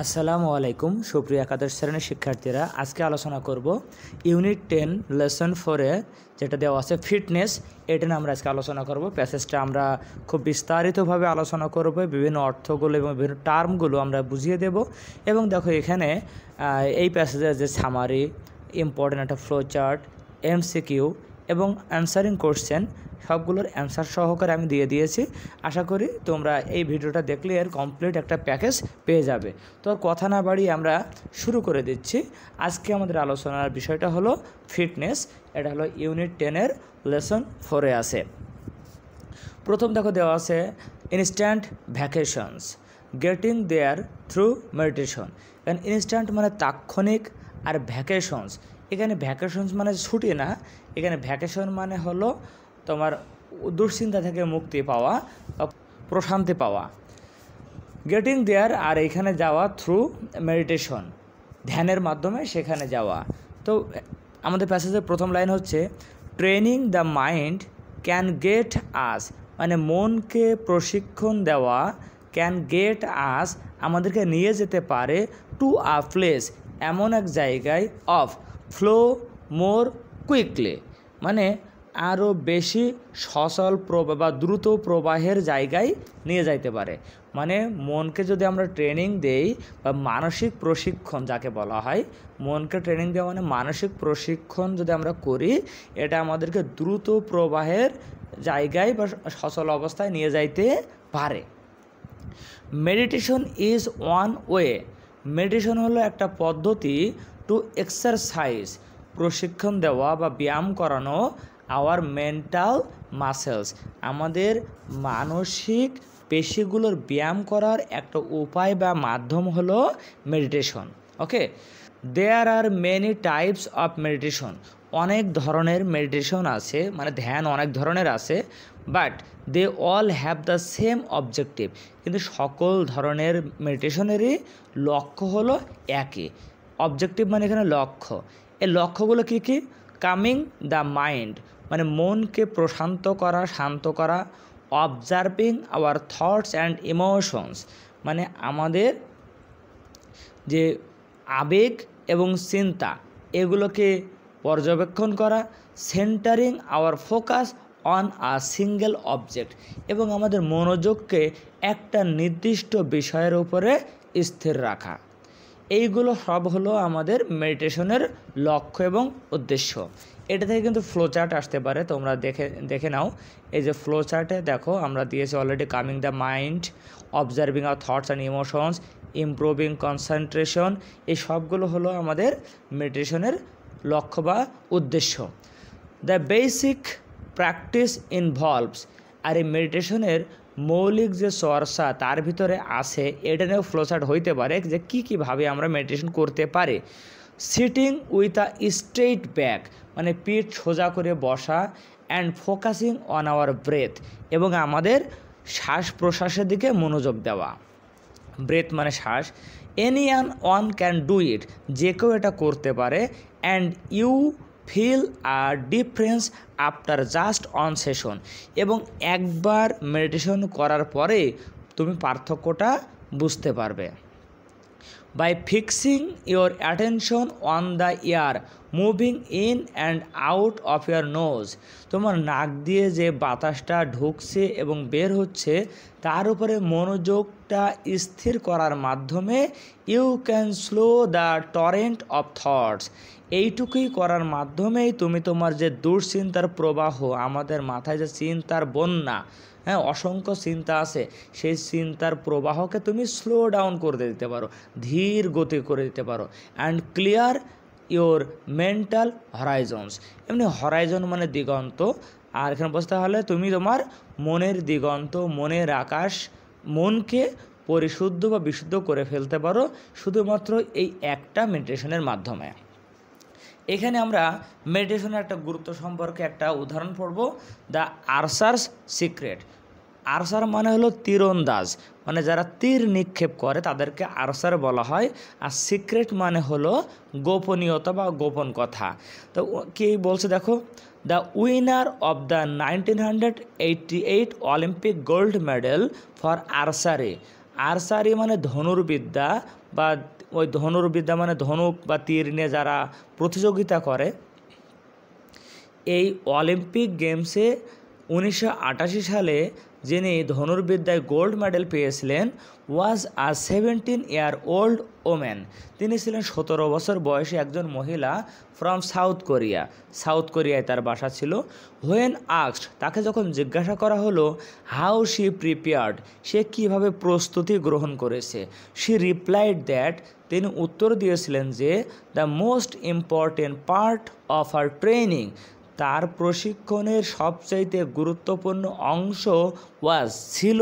আসসালামু আলাইকুম সুপ্রিয় একাদশ শ্রেণীর শিক্ষার্থীরা, আজকে আলোচনা করব ইউনিট 10 লেসন 4-এ যেটা দেওয়া আছে ফিটনেস। এটা নিয়ে আমরা আজকে আলোচনা করব। প্যাসেজটা আমরা খুব বিস্তারিতভাবে আলোচনা করব, বিভিন্ন অর্থগুলো এবং বিভিন্ন টার্মগুলো আমরা বুঝিয়ে দেব। এবং দেখো এখানে এই প্যাসেজের যে সামারি, ইম্পর্টেন্ট একটা ফ্লো চার্ট, এমসিকিউ এবং অ্যান্সারিং কোশ্চেন সবগুলোর অ্যান্সার সহকারে আমি দিয়ে দিয়েছি। আশা করি তোমরা এই ভিডিওটা দেখলে এর কমপ্লিট একটা প্যাকেজ পেয়ে যাবে। তো আর কথা না বাড়িয়ে আমরা শুরু করে দিচ্ছি। আজকে আমাদের আলোচনার বিষয়টা হলো ফিটনেস। এটা হলো ইউনিট 10-এর লেসন 4-এ আছে। প্রথম দেখো দেওয়া আছে ইনস্ট্যান্ট ভ্যাকেশনস গেটিং দেয়ার থ্রু মেডিটেশন। কারণ ইনস্ট্যান্ট মানে তাৎক্ষণিক, আর ভ্যাকেশনস এখানে ভ্যাকেশনস মানে ছুটি না, এখানে ভ্যাকেশন মানে হলো তোমার দুশ্চিন্তা থেকে মুক্তি পাওয়া, প্রশান্তি পাওয়া। গেটিং দেয়ার আর এখানে যাওয়া থ্রু মেডিটেশন, ধ্যানের মাধ্যমে সেখানে যাওয়া। তো আমাদের প্যাসেজের প্রথম লাইন হচ্ছে training the mind can get us, মানে মনকে প্রশিক্ষণ দেওয়া, ক্যান গেট আস আমাদেরকে নিয়ে যেতে পারে টু আ প্লেস, এমন এক জায়গায়, অফ ফ্লো মোর কুইকলি, মানে আরও বেশি সচল প্রবাহ বা দ্রুত প্রবাহের জায়গায় নিয়ে যাইতে পারে। মানে মনকে যদি আমরা ট্রেনিং দেই বা মানসিক প্রশিক্ষণ যাকে বলা হয়, মনকে ট্রেনিং দেওয়া মানে মানসিক প্রশিক্ষণ যদি আমরা করি, এটা আমাদেরকে দ্রুত প্রবাহের জায়গায় বা সচল অবস্থায় নিয়ে যাইতে পারে। Meditation is one way, meditation হলো একটা পদ্ধতি টু এক্সারসাইজ, প্রশিক্ষণ দেওয়া বা ব্যায়াম করানো আওয়ার মেন্টাল মাসেলস, আমাদের মানসিক পেশিগুলোর ব্যায়াম করার একটা উপায় বা মাধ্যম হলো meditation. Okay, there are many types of meditation, অনেক ধরনের মেডিটেশন আছে, মানে ধ্যান অনেক ধরনের আছে, but they all have the same objective, কিন্তু সকল ধরনের মেডিটেশনেরই লক্ষ্য হলো একই। অবজেক্টিভ মানে এখানে লক্ষ্য। এই লক্ষ্যগুলো কী কী? কামিং দ্য মাইন্ড, মানে মনকে প্রশান্ত করা, শান্ত করা। Observing our thoughts and emotions, মানে আমাদের যে আবেগ এবং চিন্তা এগুলোকে পর্যবেক্ষণ করা। Centering our focus on a single object, এবং আমাদের মনোযোগকে একটা নির্দিষ্ট বিষয়ের উপরে স্থির রাখা। এইগুলো সব হলো আমাদের মেডিটেশনের লক্ষ্য এবং উদ্দেশ্য। এটা থেকে কিন্তু ফ্লো চার্ট আসতে পারে, তোমরা দেখে নাও। এই যে ফ্লো চার্টে দেখো আমরা দিয়েছি already coming the mind, observing our thoughts and emotions, improving concentration, এই সবগুলো হলো আমাদের মেডিটেশনের লক্ষ্য বা উদ্দেশ্য। দ্য বেসিক প্র্যাকটিস ইনভলভস, আর এই মেডিটেশনের মৌলিক যে চর্চা তার ভিতরে আছে, এটা নিয়েও ফ্লোচার্ট হইতে পারে যে কীভাবে আমরা মেডিটেশন করতে পারি। Sitting with a straight back, মানে পিঠ সোজা করে বসা, and focusing on our breath, এবং আমাদের শ্বাস প্রশ্বাসের দিকে মনোযোগ দেওয়া। ব্রেথ মানে শ্বাস। Any one can do it, যে কেউ এটা করতে পারে। And you feel a difference after just one session, এবং একবার মেডিটেশন করার পরে তুমি পার্থক্যটা বুঝতে পারবে। By fixing your attention on the air moving in and out of your nose, তোমার নাক দিয়ে যে বাতাসটা ঢুকছে এবং বের হচ্ছে তার উপরে মনোযোগটা স্থির করার মাধ্যমে you can slow the torrent of thoughts, এইটুকুই করার মাধ্যমেই তুমি তোমার যে দুশ্চিন্তার প্রবাহ, আমাদের মাথায় যে চিন্তার বন্যা, হ্যাঁ অসংখ্য চিন্তা আছে, সেই চিন্তার প্রবাহকে তুমি স্লো ডাউন করে দিতে পারো, ধীর গতি করে দিতে পারো। অ্যান্ড ক্লিয়ার ইওর মেন্টাল হরাইজনস, এমনি হরাইজন মানে দিগন্ত, আর এখানে বসতে হলে তুমি তোমার মনের দিগন্ত, মনের আকাশ, মনকে পরিশুদ্ধ বা বিশুদ্ধ করে ফেলতে পারো শুধুমাত্র এই একটা মেডিটেশনের মাধ্যমে। এখানে আমরা মেডিটেশনের একটা গুরুত্ব সম্পর্কে একটা উদাহরণ পড়ব, দ্য আর্চার্স সিক্রেট। আর্চার মানে হলো তীরন্দাজ, মানে যারা তীর নিক্ষেপ করে তাদেরকে আর্চার বলা হয়। আর সিক্রেট মানে হলো গোপনীয়তা বা গোপন কথা। তো কি বলছে দেখো, the winner of the 1988 Olympic gold medal for archery, archery মানে ধনুর্বিদ্যা বা ওই ধনুর্বিদ্যা মানে ধনুক বা তীর নিয়ে যারা প্রতিযোগিতা করে, এই অলিম্পিক গেমসে 1988 সালে যিনি ধনুর্বিদ্যায় গোল্ড মেডেল পেয়েছিলেন ওয়াজ আ 17-year-old ওম্যান। তিনি ছিলেন 17 বছর বয়সী একজন মহিলা ফ্রম সাউথ কোরিয়ায় তার বাসা ছিল। হোয়েন আস্কড, তাকে যখন জিজ্ঞাসা করা হলো হাউ শি প্রিপেয়ার্ড, সে কীভাবে প্রস্তুতি গ্রহণ করেছে, শি রিপ্লাইড দ্যাট, তিনি উত্তর দিয়েছিলেন যে the most important part of our training, তার প্রশিক্ষণের সবচাইতে গুরুত্বপূর্ণ অংশ ছিল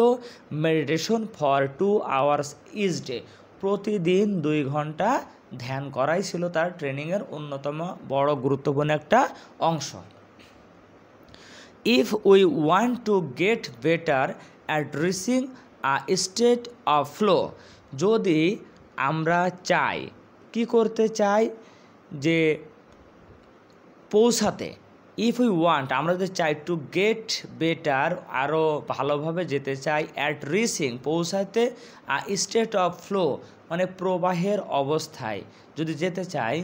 meditation for 2 hours each day, প্রতিদিন 2 ঘন্টা ধ্যান করাই ছিল তার ট্রেনিংয়ের অন্যতম বড় গুরুত্বপূর্ণ একটা অংশ। If we want to get better at reaching a state of flow, যদি আমরা চাই, কি করতে চাই, যে পৌঁছাতে, ইফ উই ওয়ান্ট, আমরা যদি চাই টু গেট বেটার, আরও ভালোভাবে যেতে চাই, অ্যাট রিচিং, পৌঁছাতে, স্টেট অফ ফ্লো মানে প্রবাহের অবস্থায় যদি যেতে চাই,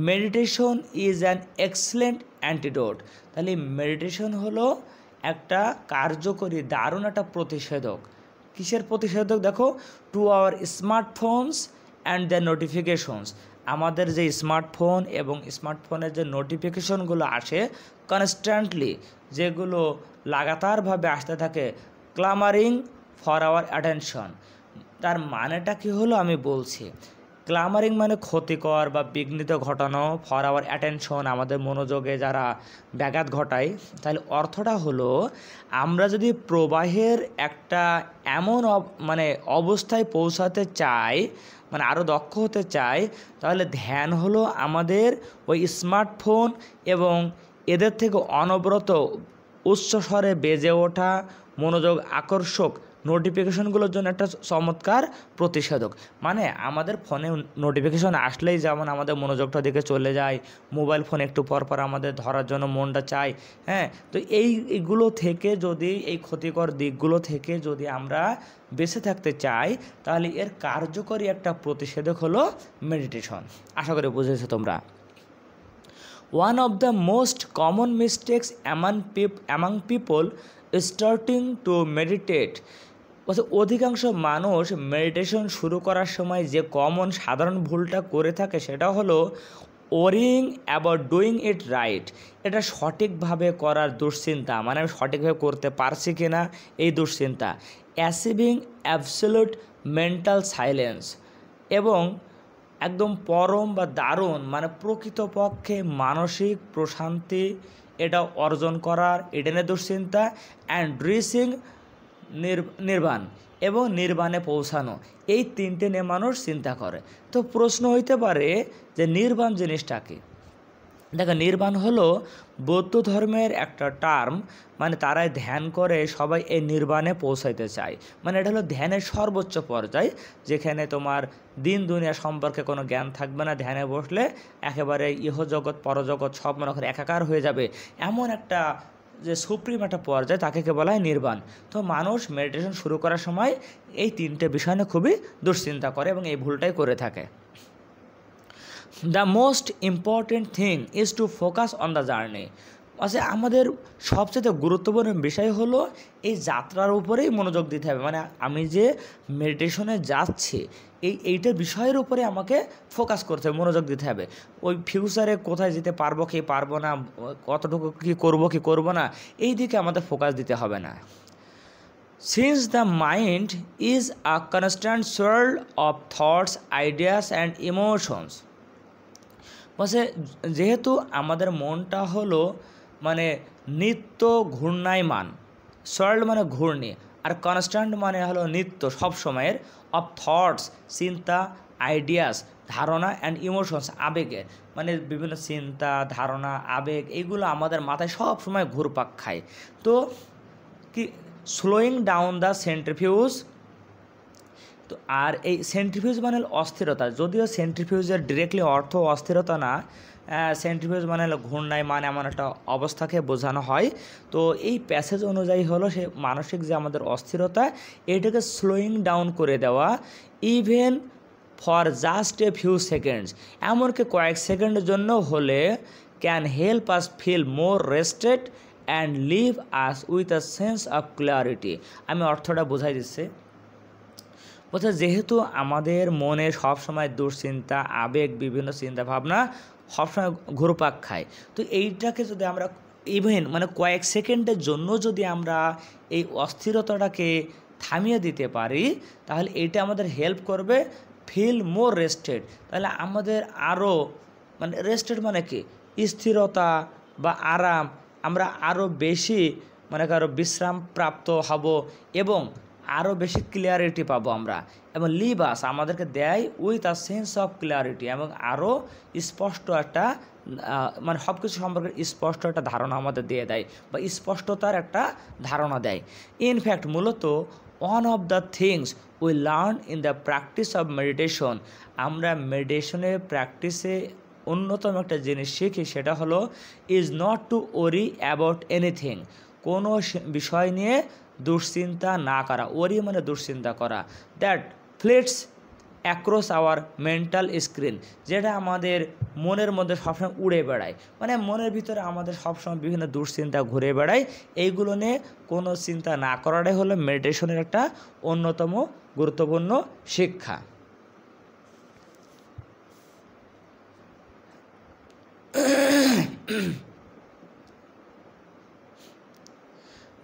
meditation is an excellent antidote, তাহলে মেডিটেশন হলো একটা কার্যকরী দারুণ একটা প্রতিষেধক। কিসের প্রতিষেধক? দেখো, to our smartphones and the notifications, আমাদের যে স্মার্টফোন এবং স্মার্টফোনের যে নোটিফিকেশনগুলো আসে কনস্ট্যান্টলি, যেগুলো লাগাতারভাবে আসতে থাকে, ক্লামারিং ফর আওয়ার অ্যাটেনশন, তার মানেটা কী হলো আমি বলছি। ক্লামারিং মানে ক্ষতিকর বা বিঘ্নিত ঘটানো, ফর আওয়ার অ্যাটেনশন আমাদের মনোযোগে যারা ব্যাঘাত ঘটায়। তাহলে অর্থটা হলো, আমরা যদি প্রবাহের একটা এমন মানে অবস্থায় পৌঁছাতে চাই, মানে আরও দক্ষ হতে চাই, তাহলে ধ্যান হলো আমাদের ওই স্মার্টফোন এবং এদের থেকে অনবরত উচ্চস্বরে বেজে ওঠা মনোযোগ আকর্ষক নোটিফিকেশনগুলোর জন্য একটা চমৎকার প্রতিষেধক। মানে আমাদের ফোনে নোটিফিকেশন আসলেই যেমন আমাদের মনোযোগটা দিকে চলে যায়, মোবাইল ফোন একটু পর পর আমাদের ধরার জন্য মনটা চায়, হ্যাঁ, তো এইগুলো থেকে যদি, এই ক্ষতিকর দিকগুলো থেকে যদি আমরা বেঁচে থাকতে চাই, তাহলে এর কার্যকরী একটা প্রতিষেধক হলো মেডিটেশন। আশা করি বুঝেছো তোমরা। One of the most common mistakes among people starting to meditate, অধিকাংশ মানুষ মেডিটেশন শুরু করার সময় যে কমন সাধারণ ভুলটা করে থাকে সেটা হলো worrying about doing it right, এটা সঠিকভাবে করার দুশ্চিন্তা, মানে আমি সঠিকভাবে করতে পারছি কি না এই দুশ্চিন্তা। অ্যাচিভিং অ্যাবসলিউট মেন্টাল সাইলেন্স, এবং একদম পরম বা দারুণ মানে প্রকৃতপক্ষে মানসিক প্রশান্তি এটা অর্জন করার, এটা নিয়ে দুশ্চিন্তা। অ্যান্ড রিচিং নির্বাণ, এবং নির্বাণে পৌঁছানো, এই তিনটে নিয়ে মানুষ চিন্তা করে। তো প্রশ্ন হইতে পারে যে নির্বাণ জিনিসটা কি? দেখো, নির্বাণ হলো বৌদ্ধ ধর্মের একটা টার্ম, মানে তারাই ধ্যান করে সবাই এই নির্বাণে পৌঁছাইতে চায়। মানে এটা হলো ধ্যানের সর্বোচ্চ পর্যায়, যেখানে তোমার দিন দুনিয়া সম্পর্কে কোনো জ্ঞান থাকবে না, ধ্যানে বসলে একেবারে ইহজগৎ পরজগৎ সব মনে করে একাকার হয়ে যাবে, এমন একটা যে সুপ্রিম একটা পর্যায়, তাকে বলা হয় নির্বাণ। তো মানুষ মেডিটেশন শুরু করার সময় এই তিনটে বিষয় নিয়ে খুবই দুশ্চিন্তা করে এবং এই ভুলটাই করে থাকে। The most important thing is to focus on the journey, আচ্ছা আমাদের সবচেয়ে গুরুত্বপূর্ণ বিষয় হলো এই যাত্রার উপরেই মনোযোগ দিতে হবে। মানে আমি যে মেডিটেশনে যাচ্ছি এইটার বিষয়ের উপরে আমাকে ফোকাস করতে হবে, মনোযোগ দিতে হবে। ওই ফিউচারে কোথায় যেতে পারবো কি পারবো না, কতটুকু কী করবো না, এই দিকে আমাদের ফোকাস দিতে হবে না। Since the mind is a constant source of thoughts, ideas and emotions, বলছে যেহেতু আমাদের মনটা হলো মানে নিত্য ঘূর্ণায়মান, সোর্ল মানে ঘূর্ণি, আর কনস্ট্যান্ট মানে হলো নিত্য সব সময়ের, অফ থটস চিন্তা, আইডিয়াস ধারণা, অ্যান্ড ইমোশনস আবেগের, মানে বিভিন্ন চিন্তা ধারণা আবেগ এইগুলো আমাদের মাথায় সব সময় ঘুরপাক খায়। তো কি স্লোয়িং ডাউন দ্য সেন্ট্রিফিউজ, তো আর এই সেন্ট্রিফিউজ মানে অস্থিরতা, যদিও সেন্ট্রিফিউজের ডিরেক্টলি অর্থ অস্থিরতা না, সেন্ট্রিফিউজ মানে হলো ঘূর্ণায়মান এমন একটা অবস্থাকে বোঝানো হয়। তো এই প্যাসেজ অনুযায়ী হলো সে মানসিক যে আমাদের অস্থিরতা, এটাকে স্লোয়িং ডাউন করে দেওয়া, even for just a few seconds, এমনকি কয়েক সেকেন্ডের জন্য হলে can help us feel more rested and leave us with a sense of clarity. আমি অর্থটা বোঝাই দিচ্ছি। বলছে যেহেতু আমাদের মনে সবসময় দুশ্চিন্তা, আবেগ, বিভিন্ন চিন্তা ভাবনা সবসময় ঘুরপাক খায়, তো এইটাকে যদি আমরা ইভেন মানে কয়েক সেকেন্ডের জন্য যদি আমরা এই অস্থিরতাটাকে থামিয়ে দিতে পারি, তাহলে এইটা আমাদের হেল্প করবে ফিল মোর রেস্টেড। তাহলে আমাদের আরও মানে রেস্টেড মানে কি, স্থিরতা বা আরাম, আমরা আরও বেশি মানে কারো বিশ্রাম প্রাপ্ত হব এবং আরও বেশি ক্লিয়ারিটি পাবো আমরা। এবং লিভ আস আমাদেরকে দেয় with a sense of clarity, এবং আরও স্পষ্ট একটা মানে সব কিছু সম্পর্কে স্পষ্ট একটা ধারণা আমাদের দিয়ে দেয় বা স্পষ্টতার একটা ধারণা দেয়। ইনফ্যাক্ট মূলত one of the things we learn in the practice of meditation, আমরা মেডিটেশনের প্র্যাকটিসে অন্যতম একটা জিনিস শিখি, সেটা হলো ইজ নট টু ওরি অ্যাবাউট এনিথিং, কোনো বিষয় নিয়ে দুশ্চিন্তা না করা। ওরি মানে দুশ্চিন্তা করা। That flits across our mental screen, যেটা আমাদের মনের মধ্যে সবসময় উড়ে বেড়ায়, মানে মনের ভিতরে আমাদের সবসময় বিভিন্ন দুশ্চিন্তা ঘুরে বেড়ায়। এইগুলো নিয়ে কোনো চিন্তা না করাটাই হলো মেডিটেশনের একটা অন্যতম গুরুত্বপূর্ণ শিক্ষা।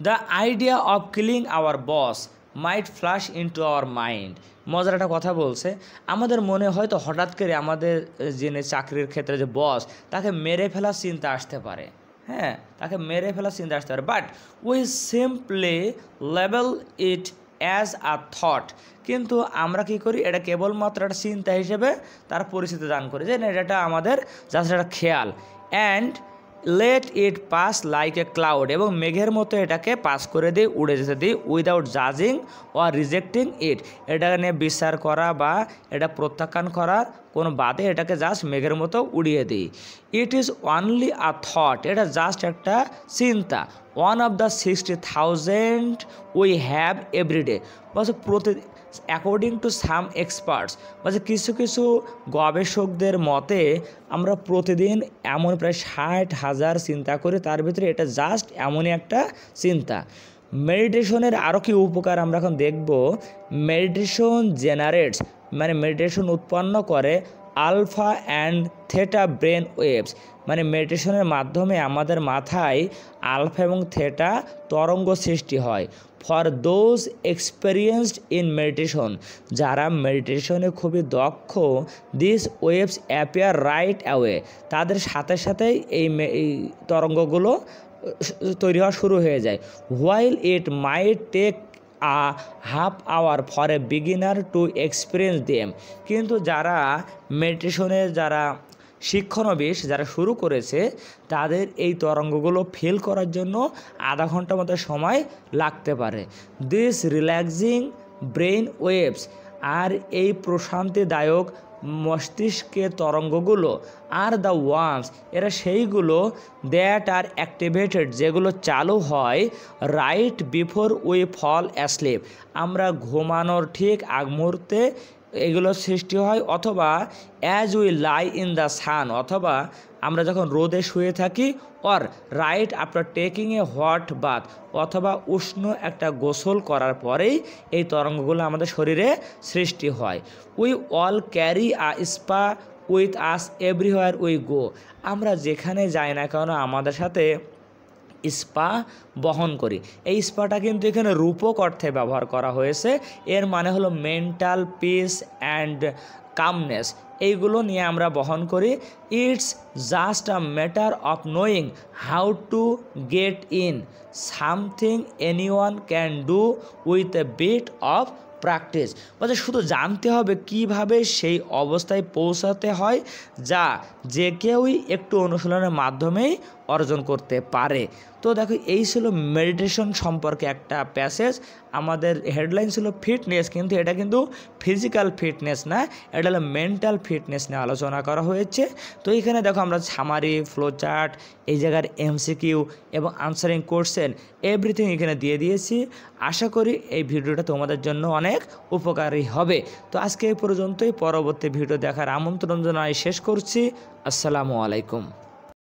The idea of killing our boss might flash into our mind. মজার একটা কথা বলছে, আমাদের মনে হয়তো হঠাৎ করে আমাদের যিনি চাকরির ক্ষেত্রে যে বস, তাকে মেরে ফেলার চিন্তা আসতে পারে, হ্যাঁ, তাকে মেরে ফেলার চিন্তা আসতে পারে, but we simply label it as a thought. কিন্তু আমরা কী করি, এটা কেবলমাত্র একটা চিন্তা হিসেবে তার পরিচিতি দান করি, যে এটা আমাদের জাস্ট একটা খেয়াল। And let it pass like a cloud, এবং মেঘের মতো এটাকে পাস করে দিই, উড়ে যেতে দিই, উইদাউট জাজিং অর রিজেক্টিং ইট, এটাকে নিয়ে বিচার করা বা এটা প্রত্যাখ্যান করার কোনো বাদে এটাকে জাস্ট মেঘের মতো উড়িয়ে দিই। It is only a thought, এটা জাস্ট একটা চিন্তা। One of the 60,000 we have everyday, বলছে অ্যাকর্ডিং টু সাম এক্সপার্টস, বলছে কিছু কিছু গবেষকদের মতে আমরা প্রতিদিন এমন প্রায় 60,000 চিন্তা করি, তার ভিতরে এটা জাস্ট এমনই একটা চিন্তা। মেডিটেশনের আরও কি উপকার আমরা এখন দেখব। মেডিটেশন জেনারেটস মানে মেডিটেশন উৎপন্ন করে alpha and theta brain waves, মানে মেডিটেশনের মাধ্যমে আমাদের মাথায় আলফা এবং থেটা তরঙ্গ সৃষ্টি হয়। For those experienced in meditation, যারা মেডিটেশনে খুবই দক্ষ, this waves appear right away, তাদের সাথে সাথেই এই তরঙ্গগুলো তৈরি হওয়া শুরু হয়ে যায়। While it might take a half hour for a beginner to experience them, কিন্তু যারা মেডিটেশনের যারা শিক্ষানবিশ যারা শুরু করেছে, তাদের এই তরঙ্গগুলো ফিল করার জন্য আধা ঘন্টার মতো সময় লাগতে পারে। দিস রিল্যাক্সিং ব্রেন ওয়েভস, আর এই প্রশান্তিদায়ক মস্তিষ্কের তরঙ্গগুলো আর দ্য ওয়ান্স, এরা সেইগুলো দ্যাট আর অ্যাক্টিভেটেড, যেগুলো চালু হয় right before we fall asleep, আমরা ঘুমানোর ঠিক আগ মুহূর্তে এগুলো সৃষ্টি হয়, অথবা as we lie in the sun, অথবা আমরা যখন রোদে শুয়ে থাকি, or right after taking a hot bath, অথবা উষ্ণ একটা গোসল করার পরেই এই তরঙ্গগুলো আমাদের শরীরে সৃষ্টি হয়। We all carry a spa with us everywhere we go, আমরা যেখানে যাই না কেন আমাদের সাথে স্পা বহন করি। এই স্পাটা কিন্তু এখানে রূপক অর্থে ব্যবহার করা হয়েছে, এর মানে হলো মেন্টাল পিস অ্যান্ড কামনেস, এইগুলো নিয়ে আমরা বহন করি। It's just a matter of knowing how to get in, something anyone can do with a bit of practice, বলছে শুধু জানতে হবে কিভাবে সেই অবস্থায় পৌঁছাতে হয়, যা যে কেউই একটু অনুশীলনের মাধ্যমেই অর্জন করতে পারে। তো দেখো এই ছিল মেডিটেশন সম্পর্কে একটা প্যাসেজ। আমাদের হেডলাইন ছিল ফিটনেস, কিন্তু এটা কিন্তু ফিজিক্যাল ফিটনেস না, এটা হলো মেন্টাল ফিটনেস নিয়ে আলোচনা করা হয়েছে। তো এখানে দেখো আমরা সামারি, ফ্লো চার্ট, এই জায়গার এমসিকিউ এবং আনসারিং কোশ্চেন এভরিথিং এখানে দিয়ে দিয়েছি। আশা করি এই ভিডিওটা তোমাদের জন্য অনেক উপকারী হবে। তো আজকে এই পর্যন্তই, পরবর্তী ভিডিও দেখার আমন্ত্রণ জানাই শেষ করছি। আসসালামু আলাইকুম।